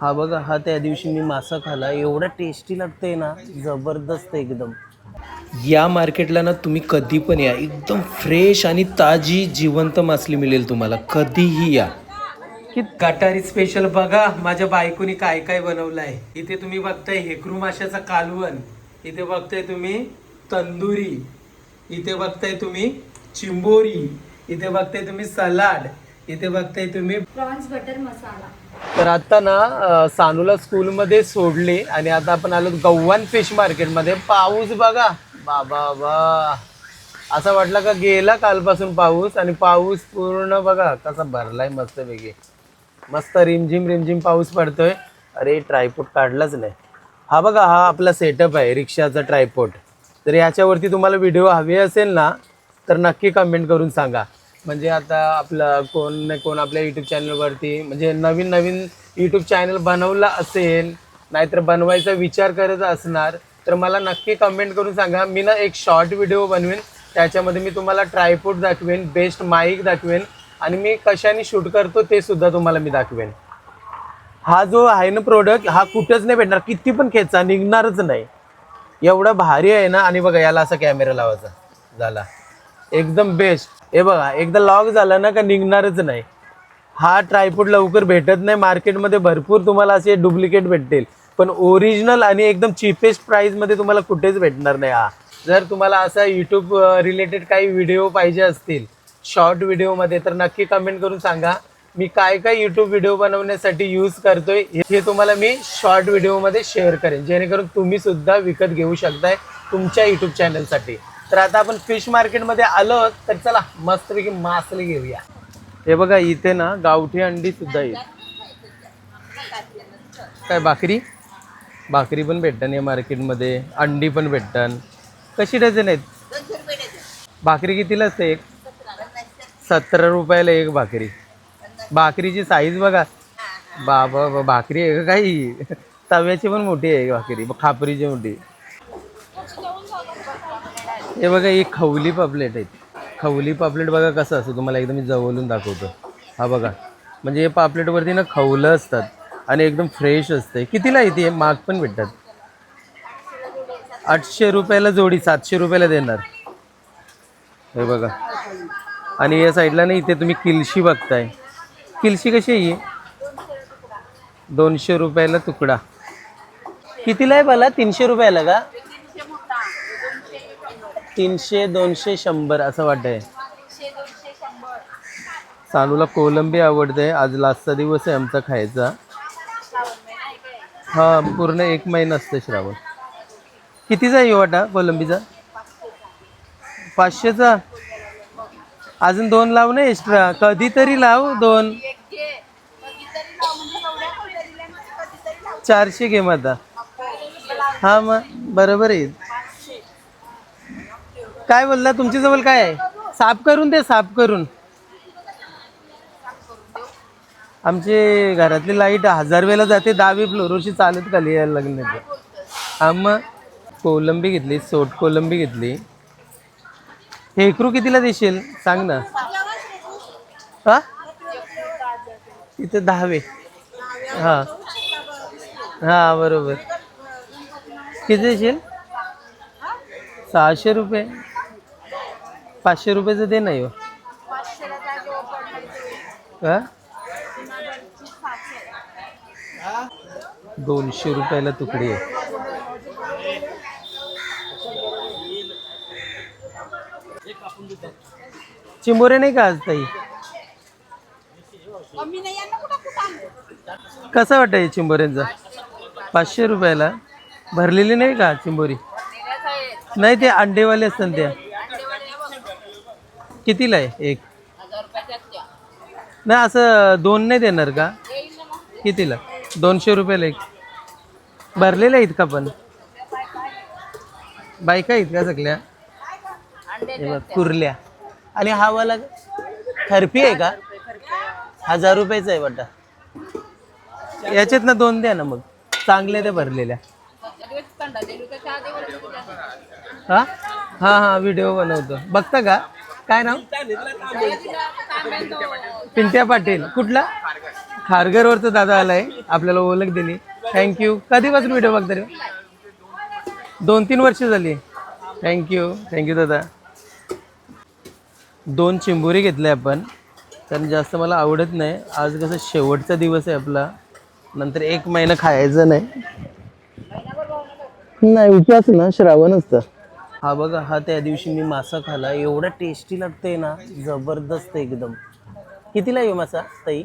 हा बघा, हा त्या दिवशी मी मासा खाला, एवढा टेस्टी लागतंय ना, जबरदस्त एकदम. या मार्केटला ना तुम्ही कधी पण या, एकदम फ्रेश आणि ताजी जिवंत मासली मिळेल तुम्हाला, कधीही या. की गटारी स्पेशल बघा माझ्या बायकोनी काय काय बनवलं आहे. इथे तुम्ही बघताय हेकरू माशाचा कालवण, इथे बघताय तुम्ही तंदुरी, इथे बघताय तुम्ही चिंबोरी, इथे बघताय तुम्ही सलाड, इथे बघताय तुम्ही प्रॉन्स बटर मसाला. तर आता ना सानूला स्कूलमध्ये सोडले आणि आता आपण आलो गव्हाण फिश मार्केटमध्ये. पाऊस बघा बाबा बा, असं वाटलं का गेला कालपासून पाऊस, आणि पाऊस पूर्ण बघा कसा भरलाय मस्तपैकी. मस्त रिमझिम रिमझिम पाऊस पडतोय. अरे ट्रायपोर्ट काढलाच नाही. हा बघा, हा आपला सेटअप आहे रिक्षाचा ट्रायपोर्ट. तर याच्यावरती तुम्हाला व्हिडिओ हवे असेल ना तर नक्की कमेंट करून सांगा. म्हणजे आता आपलं कोण नाही कोण आपल्या यूट्यूब चॅनलवरती म्हणजे नवीन नवीन यूट्यूब चॅनल बनवला असेल, नाहीतर बनवायचा विचार करत असणार, तर मला नक्की कमेंट करून सांगा. मी ना एक शॉर्ट व्हिडिओ बनवेन, त्याच्यामध्ये मी तुम्हाला ट्रायपोर्ट दाखवेन, बेस्ट माईक दाखवेन, आणि मी कशाने शूट करतो ते सुद्धा तुम्हाला मी दाखवेन. हा जो आहे ना प्रोडक्ट, हा कुठंच नाही भेटणार, किती पण खेचा निघणारच नाही, एवढा भारी आहे ना. आणि बघा याला असा कॅमेरा लावायचा झाला, एकदम बेस्ट. हे बघा एकदा लॉक झाला ना का निघणारच नाही. हा ट्रायपॉड लवकर भेटत नाही मार्केटमध्ये, भरपूर तुम्हाला असे डुप्लिकेट भेटतील, पण ओरिजिनल आणि एकदम चीपेस्ट प्राईसमध्ये तुम्हाला कुठेच भेटणार नाही. हा जर तुम्हाला असा यूट्यूब रिलेटेड काही व्हिडिओ पाहिजे असतील शॉर्ट व्हिडिओमध्ये, तर नक्की कमेंट करून सांगा. मी काय काय यूट्यूब व्हिडिओ बनवण्यासाठी यूज करतोय हे तुम्हाला मी शॉर्ट व्हिडिओमध्ये शेअर करेन, जेणेकरून तुम्ही सुद्धा विकत घेऊ शकताय तुमच्या यूट्यूब चॅनलसाठी. तर आता आपण फिश मार्केटमध्ये आलो, तर चला मस्तपैकी मासली घेऊया. हे बघा इथे ना गावठी अंडी सुद्धा येईल. काय भाकरी भाकरी पण भेटतात या मार्केटमध्ये, अंडी पण भेटतात. कशी डझन आहेत भाकरी? कितीला असते एक? 17 रुपयाला एक भाकरी. भाकरीची साईज बघा बाबा, भाकरी आहे का काही, तव्याची पण मोठी आहे भाकरी, खापरीची मोठी. हे बघा ही खवली पापलेट आहेत. खवली पापलेट बघा कसं असतं, तुम्हाला एकदम मी जवळून दाखवतो. हा बघा, म्हणजे हे पापलेटवरती ना खवलं असतात आणि एकदम फ्रेश असते. कितीला येते? महाग पण भेटतात. 800 रुपयाला जोडी, 700 रुपयाला देणार. हे बघा. आणि या साईडला ना इथे तुम्ही किलशी बघताय. किलशी कशी आहे? 200 रुपयाला तुकडा. कितीला आहे मला? 300 रुपयाला का? 300, 200, 100 असं वाटतंय. सानूला कोलंबी आवडते, आज लास्टचा दिवस आहे आमचा खायचा. हा पूर्ण 1 महिना असतं श्रावण. कितीचा आहे वाटा कोलंबीचा? 500चा. अजून 2 लाव ना एक्स्ट्रा, कधीतरी लाव 2. 400 घे मग आता. हा मग बरोबर आहे. काय बोलला? तुमच्या जवळ काय आहे? साफ करून दे, साफ करून. आमची घरातली लाईट 1000 वेळेला जाते, 10वी फ्लोरवरची चालत खाली यायला लागली. हा मग कोलंबी घेतली, सोट कोलंबी घेतली. हेकरू कितीला देशील सांग ना. हा तिथे 10वे. हा हा बरोबर. किती देशील? 600 रुपये. 500 रुपयाचं दे नाही हो. का 200 रुपयाला तुकडी आहे. चिंबोरे नाही का आज ताई? कसं वाटतंय चिंबोऱ्यांचा? 500 रुपयाला. भरलेली नाही का चिंबोरी? नाही, ते अंडेवाले असतात त्या. कितीला आहे एक? नाही असं 2 नाही देणार का? कितीला? 200 रुपयाला एक. भरलेल्या आहेत का पण? बायका आहेत का सगळ्या? कुर्ल्या. आणि हा वाला खरपी आहे का? 1000 रुपयाचा आहे वाटा. याच्यात ना 2 द्या ना मग, चांगल्या त्या भरलेल्या. हा हा हा व्हिडिओ बनवतो, बघता का? काय नाव? पिंट्या पाटील. कुठला? खारघरवरचा दादा आलाय, आपल्याला ओळख दिली. थँक्यू. कधीपासून व्हिडिओ बघता रे? 2-3 वर्ष झाली. थँक्यू दादा. 2 चिंबोरी घेतले आपण, कारण जास्त मला आवडत नाही. आज कसं शेवटचा दिवस आहे आपला, नंतर 1 महिना खायचं नाही उपवास ना, श्रावण असतं. हा बघा, हा त्या दिवशी मी मासा खाला, एवढा टेस्टी लागतंय ना, जबरदस्त एकदम. कितीला येऊ मासा ताई?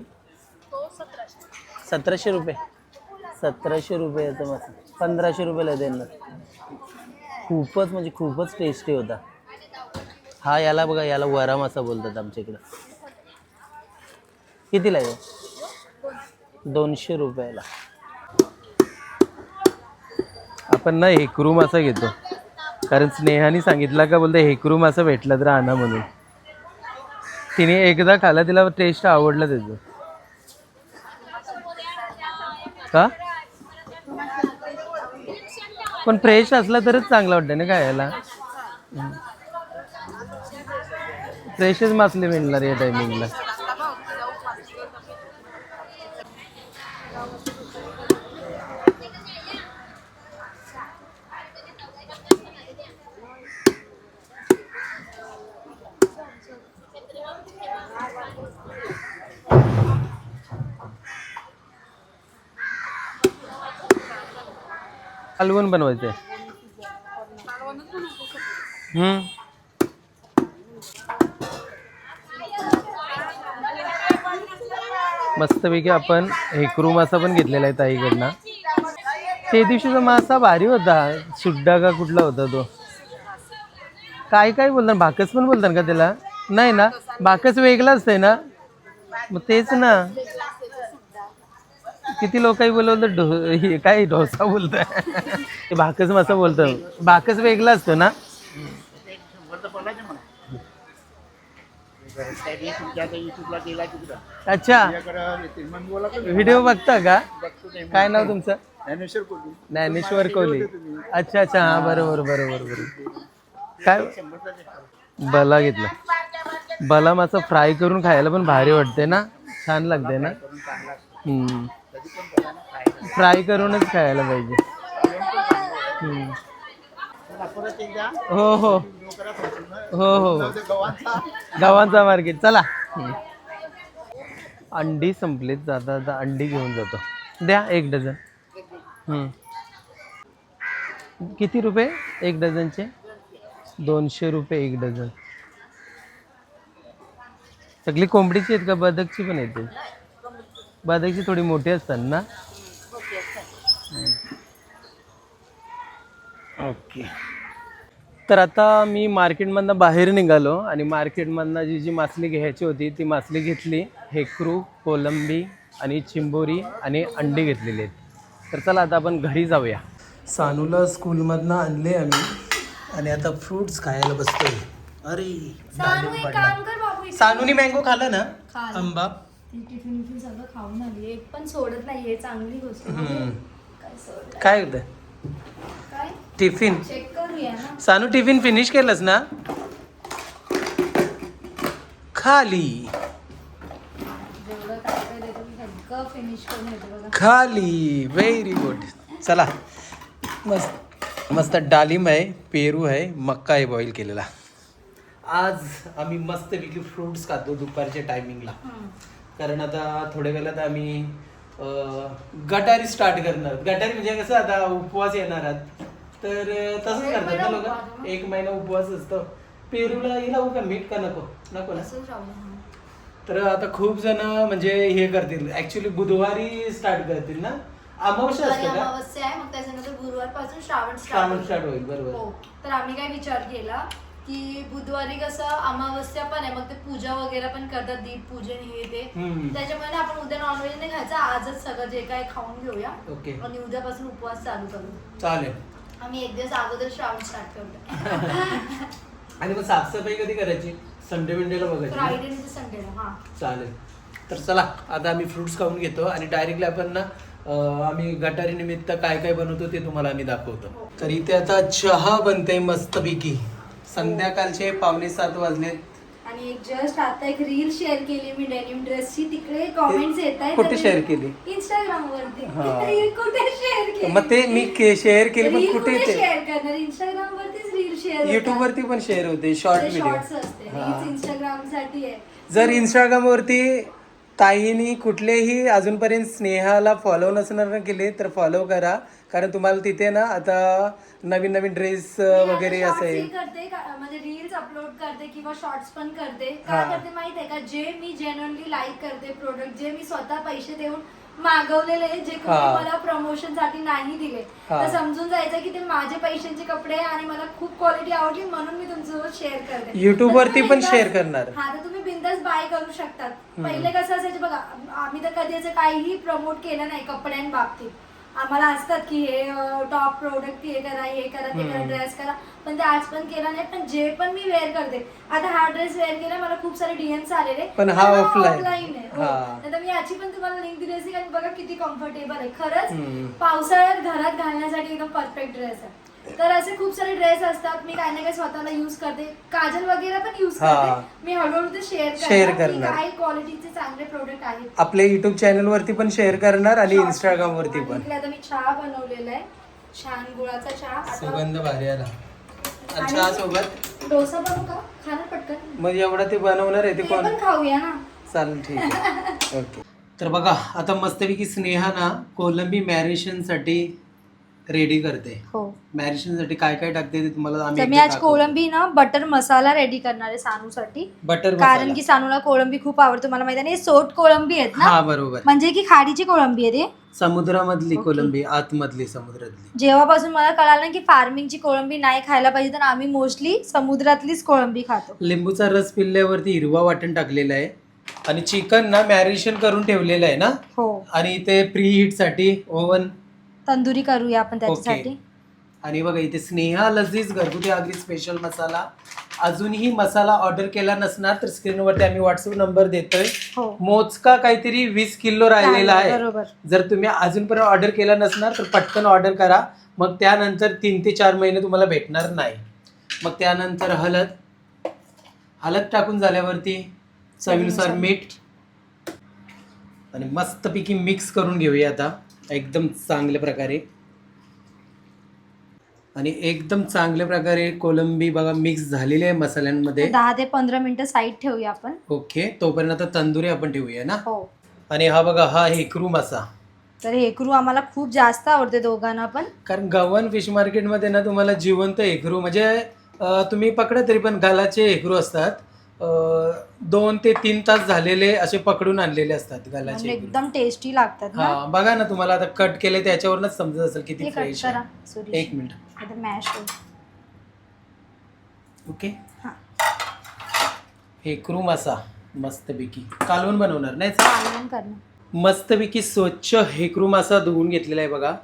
1700 रुपये. 1700 रुपयाचा मासा 1500 रुपयाला देणार. खूपच म्हणजे खूपच टेस्टी होता हा. याला बघा, याला वरा मासा बोलतात आमच्या इकडं. कितीला आहे? 200 रुपयाला. आपण ना हेकरू मासा घेतो, कारण स्नेहाने सांगितलं का, बोलते हेकरू मासा भेटला तर आणा म्हणून. तिने एकदा खाला, तिला टेस्ट आवडला त्याचं. का पण फ्रेश असला तरच चांगला वाटतं ना खायला. फ्रेशच मासले मिळणार या टायमिंगला. कालवण बनवायचंय. मस्तपैकी आपण हेकरू मासा पण घेतलेला आहे ताईकडनं. ते दिवशीचा मासा भारी होता, सुड्डा का कुठला होता तो, काय काय बोलतात, भाकस पण बोलतात का त्याला? नाही ना, भाकस वेगळा असतंय ना, मग तेच ना. किती लोकांनी बोलवलं काय डोसा बोलतोय ते भाकस मासा बोलतो. भाकस वेगळा असतो ना. अच्छा, व्हिडिओ बघता का? काय नाव तुमचं? ज्ञानेश्वर कोहली. अच्छा अच्छा, हा बरोबर बरोबर बरोबर. काय बला घेतला? बला मासा फ्राय करून खायला पण भारी वाटते ना, छान लागते ना. फ्राय करूनच खायला पाहिजे. हो हो हो हो, गावांचा मार्केट. चला, अंडी संपलीत, जाता अंडी घेऊन जातो. द्या 1 डझन. किती रुपये 1 डझनचे? 200 रुपये 1 डझन. सगळी कोंबडीची आहेत का बदकची पण येते? बदकची थोडी मोठी असतात ना. ओके. तर आता मी मार्केटमधनं बाहेर निघालो आणि मार्केटमधनं जी मासली घ्यायची होती ती मासली घेतली. हेकरू, कोलंबी आणि चिंबोरी आणि अंडी घेतलेली आहेत. तर चला आता आपण घरी जाऊया. सानूला स्कूलमधनं आणले आम्ही आणि आता फ्रूट्स खायला बसतोय. अरे सानूनी मँगो खाल्ला ना, आंबा. टिफिन सगळं खाऊन आली, एक पण सोडत नाहीये, चांगली गोष्ट. काय होतं काय टिफिन? चेक करूया ना. सानू टिफिन फिनिश केलंस ना? खाली जेवढं काय काय देतो सगळं फिनिश करून येतो बघा. खाली. Very good. चला, मस्त मस्त डाळिंब आहे, पेरू आहे, मक्का आहे बॉईल केलेला. आज आम्ही मस्तपैकी फ्रूट्स खातो दुपारच्या टायमिंगला, कारण आता थोड्या वेळात आम्ही गटारी स्टार्ट करणार. गटारी म्हणजे कसं, आता उपवास येणार तर तसंच करतात ना लोक, 1 महिना उपवास असतो. पेरूला हिला का मीठ का नको नको ना. तर आता खूप जण म्हणजे हे करतील, ऍक्च्युली बुधवारी स्टार्ट करतील ना. अमावस्या असते का? अमावस्या आहे, मग त्याच्यानंतर गुरुवारपासून श्रावण स्टार्ट होईल. बरोबर. तर आम्ही काय विचार केला की बुधवारी कसं अमावस्या पण आहे, मग ते पूजा वगैरे पण करतात, दीप पूजन हे ते. त्याच्यामुळे आपण उद्या नॉनव्हेज नाही खायचं, आजच सगळं जे काय खाऊन घेऊया. ओके. आणि उद्यापासून उपवास चालू करू. चालेल. आम्ही 1 दिवस अगोदर श्रावण स्टार्ट करतो. आणि मग साफसफाई कधी करायची? संडे मंडेला बघायची? फ्रायडे आणि संडेला. हा चालेल. तर चला आता आम्ही फ्रुट्स खाऊन घेतो आणि डायरेक्टली आपण ना आम्ही गटारी निमित्त काय काय बनवतो ते तुम्हाला आम्ही दाखवतो. तर इथे आता चहा बनते मस्तपैकी. संध्याकाळचे 6:45 वाजलेत आणि एक जस्ट आता एक रील शेअर केली मी डेनिम ड्रेसची, तिकडे कमेंट्स येत आहेत. कुठे share केली? इंस्टाग्राम वरती. हा. रील कुठे शेअर केली? मग ते मी शेअर केली पण रील कुठे ते शेअर करणार? इंस्टाग्राम वरतीच रील शेअर. युट्यूब वरती पण शेअर होते शॉर्ट व्हिडिओ. शॉर्ट्स असते. रील्स इंस्टाग्राम साठी आहे. जर इंस्टाग्राम वरती ताईनी कुठलेही अजूनपर्यंत स्नेहाला फॉलो नसणार केले तर फॉलो करा, कारण तुम्हाला तिथे ना आता नवीन नवीन ड्रेस वगैरे मी आता असेल. shorts ही करते म्हणजे रील्स अपलोड करते किंवा शॉर्ट्स पण करते. हा. का करते माहित आहे का? जे मी जेन्युइनली लाईक करते प्रोडक्ट, जे मी स्वतः पैसे देऊन मागवलेले, जे कोणी हा. मला प्रमोशन साठी नाही दिले, हा. तर समजून जायचं की ते माझे पैशांचे कपडे आहे आणि मला खूप क्वालिटी आवडली म्हणून मी तुमच्यासोबत शेअर करते. YouTube तर वरती तुम्ही पण बिनधास्त- share करणार. हा, तर तुम्ही बिंदास बाय करू शकतात. पहिले कसं असायचं बघा, आम्ही तर कधी असं काहीही प्रमोट केलं नाही कपड्यांबाबतीत. आम्हाला असतात की हे टॉप प्रोडक्ट हे करा, हे करा, ते करा, ड्रेस करा, पण ते आज पण केला नाही. पण जे पण मी वेअर करते, आता हा ड्रेस वेअर केला, मला खूप सारे डीएम्स आलेले, पण हा offline आहे. हो. हा. तर मी याची पण तुम्हाला लिंक दिली असती, आणि बघा किती कम्फर्टेबल आहे. खरंच पावसाळ्यात घरात घालण्यासाठी एकदम परफेक्ट ड्रेस आहे. तर असे खूप सारे ड्रेस असतात, मी काही ना काही स्वतःला युज करते, काजल वगैरे पण युज करते. मी हळूहळू ते शेअर करणार. काही क्वालिटीचे चांगले प्रोडक्ट आहेत. आपल्या युट्यूब चॅनल वरती पण शेअर करणार आणि इंस्टाग्राम वरती पण. इकडे आता मी चहा बनवलेला आहे, छान गुळाचा चहा. आता सुगंध भारी आला. आणि आणि चहा सोबत डोसा बनवू का? खाणार पटकन. मग एवढं ते बनवणार आहे ते ते कोण? पण खाऊया ना. चालेल, ठीक आहे. ओके. तर बघा आता मस्तपैकी स्नेहा ना कोलंबी मॅरिनेशन साठी रेडी करते. हो. मॅरिनेशन साठी काय काय टाकते ते तुम्हाला तर आम्ही मी आज कोळंबी ना बटर मसाला रेडी करणार आहे सानूसाठी. बटर कारण की सानूला कोळंबी खूप आवडते. मला माहिती आहे सोट कोळंबी आहेत ना, हा बरोबर, म्हणजे की खाडीची कोळंबी आहे ते. समुद्रामधली ओके. कोलंबी, आतमधली समुद्रातली. जेव्हापासून मला कळालं ना की फार्मिंगची कोळंबी नाही खायला पाहिजे, तर आम्ही मोस्टली समुद्रातलीच कोळंबी खातो. लिंबूचा रस पिल्ल्यावरती हिरवा वाटण टाकलेला आहे आणि चिकन ना मॅरिनेशन करून ठेवलेलं आहे ना. हो. आणि ते प्री हीट साठी ओव्हन तंदुरी करूया आपण त्याच्यासाठी. आणि बघा इथे स्नेहा लजीज घरगुती आगरी स्पेशल मसाला. अजूनही मसाला ऑर्डर केला नसणार तर स्क्रीनवरती आम्ही व्हॉट्सअप नंबर देतोय. हो. मोजका काहीतरी 20 किलो राहिलेला आहे. बरोबर. जर तुम्ही अजूनपर्यंत ऑर्डर केला नसणार तर पटकन ऑर्डर करा, मग त्यानंतर 3 ते 4 महिने तुम्हाला भेटणार नाही. मग त्यानंतर हळद टाकून झाल्यावरती चवीनुसार मीठ आणि मस्तपैकी मिक्स करून घेऊया आता एकदम चांगल्या प्रकारे. आणि एकदम चांगल्या प्रकारे कोलंबी बघा मिक्स झालेली आहे मसाल्यांमध्ये. 10 ते 15 मिनिटं साईड ठेवूया आपण. ओके, तोपर्यंत आता तंदुरी आपण ठेवूया ना. हो. आणि हा बघा हा हेकरू मासा. तर हेकरू आम्हाला खूप जास्त आवडते दोघांना पण. कारण गव्हाण फिश मार्केटमध्ये ना तुम्हाला जिवंत हेकरू म्हणजे तुम्ही पकडा तरी पण गालाचे हेकरू असतात. 2 ते 3 तास झालेले असे पकडून आणलेले असतात गालाचे म्हणजे हेकरू. एकदम टेस्टी लागतात ना. हा बघा ना, तुम्हाला आता कट केले त्याच्यावरूनच समजत असेल किती ते कट फ्रेश करा आहे. सुरेश. 1 मिनिट. आता मॅश होईल. ओके. हा. हेकरू मासा मस्तपैकी कालवण बनवणार नाही. कालवण करणं. मस्तपैकी स्वच्छ हेकरू मासा धुवून घेतलेला आहे बघा.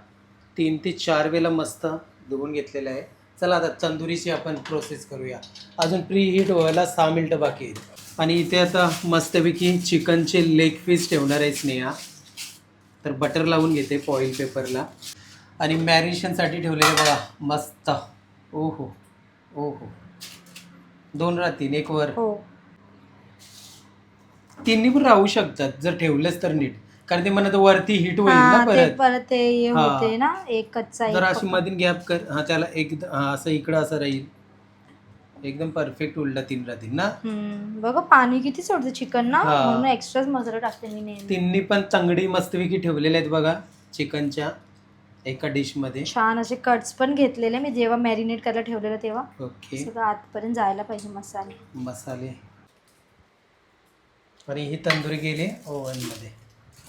3 ते 4 वेळेला मस्त धुवून घेतलेला आहे. चला आता तंदुरीची आपण प्रोसेस करूया. अजून प्री हीट व्हायला 6 मिनटं बाकी आहेत. आणि इथे आता मस्तपैकी चिकनचे लेग पीस ठेवणार आहे स्नेहा. तर बटर लावून घेते फॉईल पेपरला. आणि मॅरिनेशनसाठी ठेवलेले बघा मस्त. ओहो ओहो, 2 राहतील 1 वर. हो. 3 पण राहू शकतात जर ठेवलंच तर नीट, कारण ते म्हणत वरती हिट होईल ना हा, ते परत. परत ते हे हा. होते ना, एक कच्चा एक जर अशी पक्का. मधील गॅप कर. हा त्याला एक असं इकडं असं राहील. एकदम परफेक्ट उलटा 3 राहतील ना. बघा पाणी किती सोडते चिकन ना, हा. म्हणून एक्स्ट्राच मसाला टाकते मी नेहमी. 3 पण तंगडी मस्तपैकी ठेवलेल्या आहेत बघा चिकनच्या एका डिश मध्ये. छान असे कट्स पण घेतलेले मी जेव्हा मॅरिनेट करायला ठेवलेलं तेव्हा. ओके. सगळं आतपर्यंत जायला पाहिजे मसाले. मसाले. आणि ही तंदुरी गेली ओव्हन मध्ये.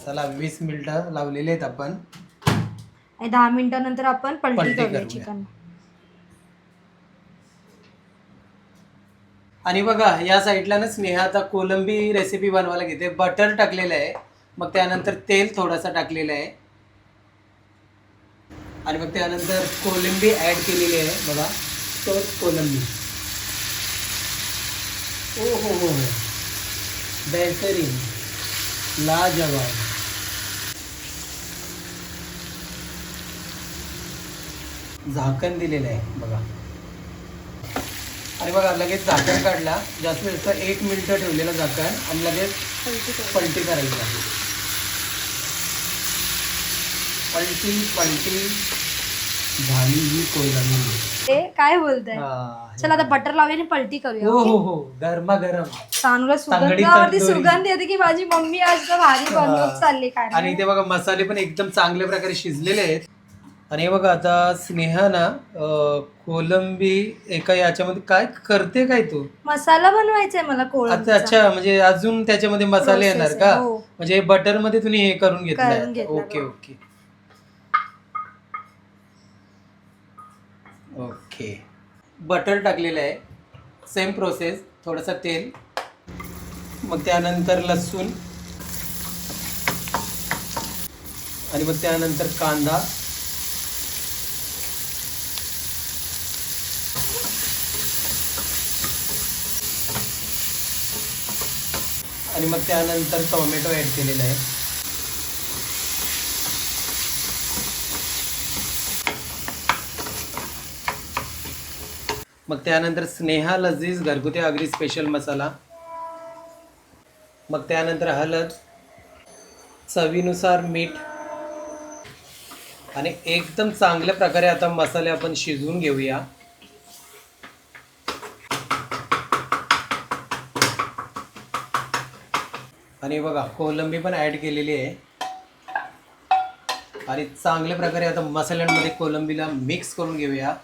चला 20 मिनिटं लावलेले आहेत आपण. आणि 10 मिनिटानंतर आपण पलटी पलटी करूया करूया. चिकन. आणि बघा या साईडला ना स्नेहा आता कोलंबी रेसिपी बनवायला घेते. बटर टाकलेलं आहे, मग त्यानंतर तेल थोडासा टाकलेलं आहे आणि मग त्यानंतर कोलंबी ऍड केलेली आहे बघा. तो कोलंबी. ओ हो हो, बेहतरीन, लाजवाब. झाकण दिलेलं आहे बघा. आणि बघा लगेच झाकण काढला, जास्त 1 मिनिट ठेवलेलं झाकण आणि लगेच पलटी करायची. पलटी झाली ही कोलंबी. ते काय बोलताय? हा. चला आता बटर लावूया आणि पलटी करूया. हो हो हो, गरमागरम. सानूला तांगडी सुगंधावरती तंदुरी. सुगंध येते की माझी मम्मी आज तर भारी बनवत चालली काय. आणि इथे बघा मसाले पण एकदम चांगल्या प्रकारे शिजलेले आहेत. आणि हे बघा आता स्नेहा ना कोलंबी एका याच्यामध्ये काय करते काय तू? मसाला बनवायचा मला कोळंबीचा. अच्छा, म्हणजे अजून त्याच्यामध्ये मसाले Process येणार आहे, का? हो. म्हणजे बटर मध्ये तुम्ही हे करून घेतलंय. घेतलं, ओके हो. Okay okay. बटर टाकलेलं आहे, सेम प्रोसेस. थोडंसं तेल, मग त्यानंतर लसूण, आणि मग त्यानंतर कांदा, आणि मग त्यानंतर टोमॅटो ऍड केलेला आहे. मग त्यानंतर स्नेहा लजीज घरगुती आगरी स्पेशल मसाला, मग त्यानंतर हळद, चवीनुसार मीठ, आणि एकदम चांगल्या प्रकारे आता मसाले आपण शिजवून घेऊया. आणि बघा कोलंबी पण ऍड केलेली आहे. आणि चांगल्या प्रकारे आता मसाल्यांमध्ये कोलंबीला मिक्स करून घेऊया.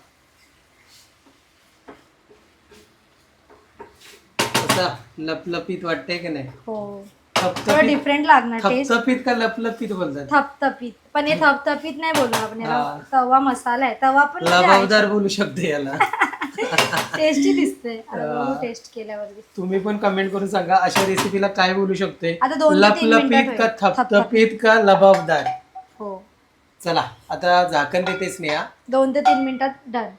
कसा लपलपीत वाटतंय की नाही? हो, थोडं डिफरंट लागणार टेस्ट. थपथपीत का लपलपीत बोलतात? थपथपीत. पण हे थपथपीत नाही बोलणार आपण याला. हा. तवा मसाला आहे. तवा पण लबावदार बोलू शकते याला. टेस्टी दिसते. टेस्ट केल्यावर तुम्ही पण कमेंट करून सांगा अशा रेसिपीला काय बोलू शकते? आता 2 ते 3 लपलपीत मिनिटं का ठेवूया. थपथपीत का लबाबदार? हो, चला आता झाकण देते स्नेहा. 2 ते 3 मिनिटात डन.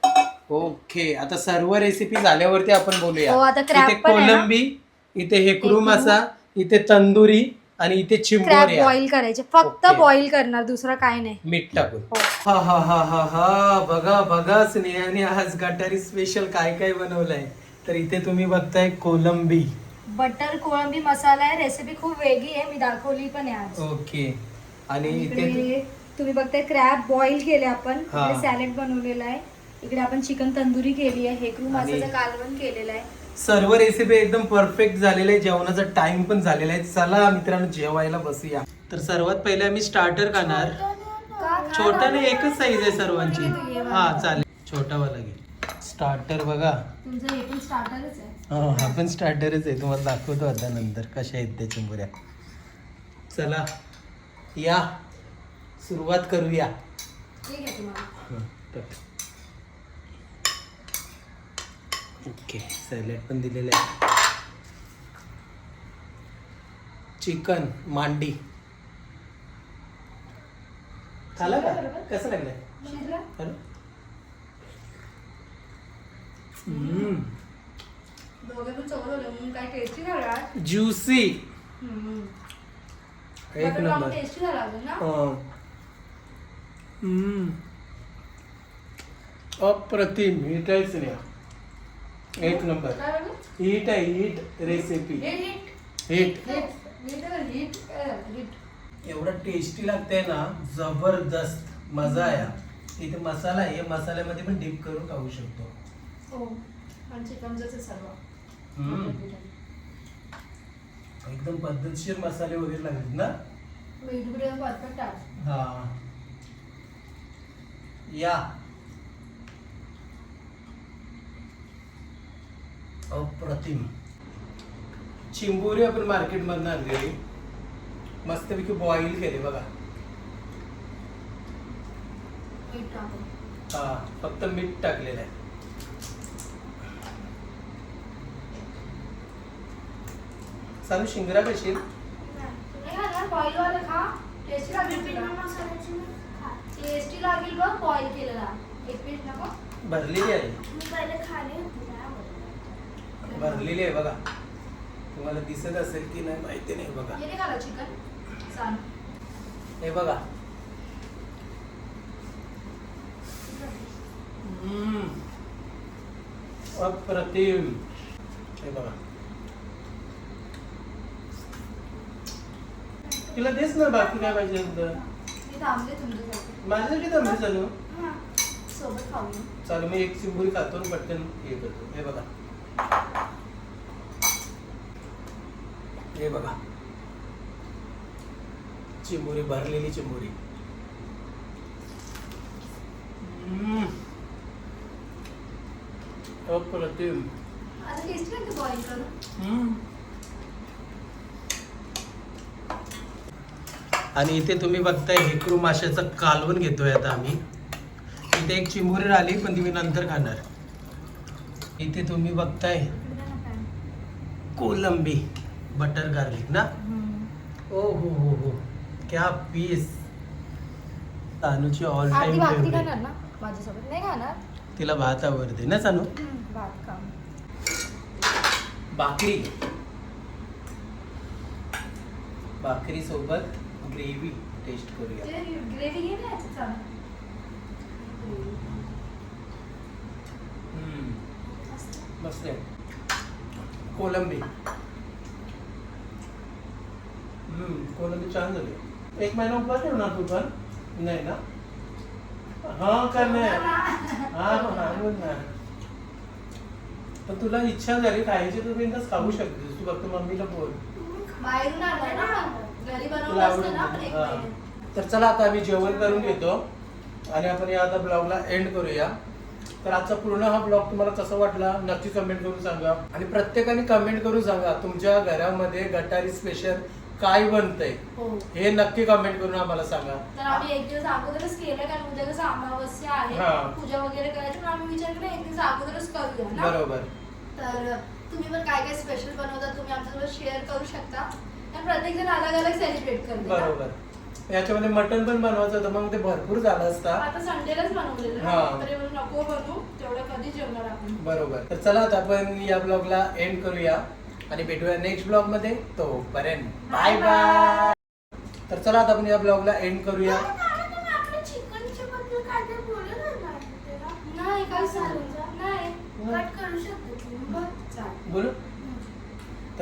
ओके, आता सर्व रेसिपी झाल्यावरती आपण बोलूया. हो, आता क्रॅब इथे पण आहे ना? कोलंबी, इथे हेकरू मासा, इथे तंदुरी, आणि इथे क्रॅब चिंबोऱ्या बॉईल करायचे. फक्त ओके. बॉईल करणार, दुसरं काय नाही. मीठ टाकून. हो. हा हा हा हा हा, बघा बघा स्नेहाने आज गटारी स्पेशल काय काय बनवलंय. तर इथे तुम्ही बघताय कोलंबी. बटर कोळंबी मसाला आहे. रेसिपी खूप वेगळी आहे, मी दाखवली पण आहे आज. ओके. आणि इथे इकडे तुम्ही बघताय क्रॅब बॉईल केले आपण. हा. इकडे सॅलेड बनवलेला आहे. इकडे आपण चिकन तंदुरी केली आहे. हेकरू मासाचं आणि- कालवण केलेलं आहे. सर्व रेसिपी एकदम परफेक्ट झालेले आहे. जेवणाचा टाइम पण झालेला आहे. चला मित्रांनो जेवायला बसूया. तर सर्वात पहिले आम्ही स्टार्टर खाणार. छोटा नाही, एकच साईज आहे सर्वांची. हा चालेल, छोटावाला घे. स्टार्टर बघा. तुमचं हे पण स्टार्टरच आहे. हा पण स्टार्टरच आहे. तुम्हाला दाखवतो आता नंतर कशा आहेत त्या चिंबोऱ्या. चला या सुरुवात करूया. ठीक आहे तुम्हाला. ओके, सॅलेड पण दिलेलं आहे. चिकन मांडी खाला का? कसं लागलं? शिजलं? दोघे पण चव झालं म्हणून काय टेस्टी झाला. ज्युसी एक नंबर. टेस्टी झाला अजून ना. अप्रतिम. हीट आहेच नाही, एक नंबर. काय झालं? हीट आहे, हीट रेसिपी. हीट एवढं टेस्टी लागतंय ना, जबरदस्त मजा आहे. इथे मसाला आहे, मसाल्यामध्ये पण डीप करून खाऊ शकतो. हो, आणि चिकनचंच आहे सर्व. एकदम पद्धतशीर मसाले वगैरे लागतात ना. मीठ बिट परफेक्ट आहे. हा या अप्रतिम. चिंबोरी आपण मार्केट मधून आणलेली, मस्तपैकी बॉईल केले बघा. मीठ टाकून. हा, फक्त मीठ टाकलेलं आहे. चालू शिंगरा कशी नाही खाणार, बॉईल वाला खा. टेस्टी लागेल तुला. टेस्टी लागेल बघ बॉईल केलेला. एक पीस नको. भरलेली आहे. मी पहिले खाली भरलेली आहे बघा. तुम्हाला दिसत असेल की नाही माहिती नाही बघा. येते खाला चिकन. सांग. हे बघा. अप्रतिम. हे बघा, तिला देस ना, बाकी काय पाहिजे नंतर. मी थांबले तुमच्यासाठी. माझ्यासाठी थांबली चालू. हा, सोबत खाऊ. चालू मी एक चिंबुरी खातो आणि पटकन हे करतो. हे बघा, हे बघा, चिंबुरी, भरलेली चिंबुरी. अप्रतिम. आता टेस्ट नाही बॉईल करून. आणि इथे तुम्ही बघताय हेकरू माशाचं कालवण घेतोय आता आम्ही. इथे एक चिंबुरी राहिली पण ती मी नंतर खाणार. इथे तुम्ही बघताय कोलंबी बटर गार्लिक ना. ओ हो, क्या पीस. तानूची ऑल टाइम भाकरी फेवरेट. खाणार ना माझ्यासोबत? नाही खाणार. तिला भात आवडते ना तानू. भात खा. भाकरी सोबत ग्रेव्ही टेस्ट करूया. ग्रेव्ही घे ना याचं. मस्त आहे. कोलंबी. कोलंबी छान झाली. 1 महिना उपवास ठेवणार तू पण? नाही ना. हा का नाही. हा बोल ना. पण तुला इच्छा झाली खायची तू बिनधास्त खाऊ शकतेस. तू फक्त मम्मीला बोल. बाहेरून आणलं ना, घरी तुला बनवलं असतं ना आवडेल. आपण एक हा. महिने. तर चला आता आम्ही जेवण करून घेतो आणि आपण या आता ब्लॉगला एंड करूया. तर आजचा पूर्ण हा ब्लॉग तुम्हाला कसा वाटला नक्की कमेंट करून सांगा. आणि प्रत्येकाने कमेंट करून सांगा तुमच्या घरामध्ये गटारी स्पेशल काय बनतंय हो. हे नक्की कमेंट करून आम्हाला सांगा. तर आम्ही एक दिवस अगोदरच केलं, कारण उद्या कसं अमावस्या आहे, हा. पूजा वगैरे करायची, पण आम्ही विचार केला एक दिवस अगोदरच करूया ना. बरोबर. तर तुम्ही पण काय काय स्पेशल बनवता तुम्ही आमच्यासोबत शेअर करू शकता. तर प्रत्येक जण अलग अलग सेलिब्रेट करतो. बरोबर. याच्यामध्ये मटन पण बनवायचं होतं मग ते भरपूर झालं असतं. आता संडेलाच बनवलेलं ना, हा. तरी म्हणून नको बनवू, तेवढं कधी जेवणार आपण. बरोबर. तर चला आता आपण या ब्लॉगला एंड करूया आणि भेटूया नेक्स्ट ब्लॉग मध्ये. तोपर्यंत बाय बाय. तर चला आता आपण या ब्लॉगला एंड करूया. नाही काय सांगू नाही कट करू शकतो. बोलू.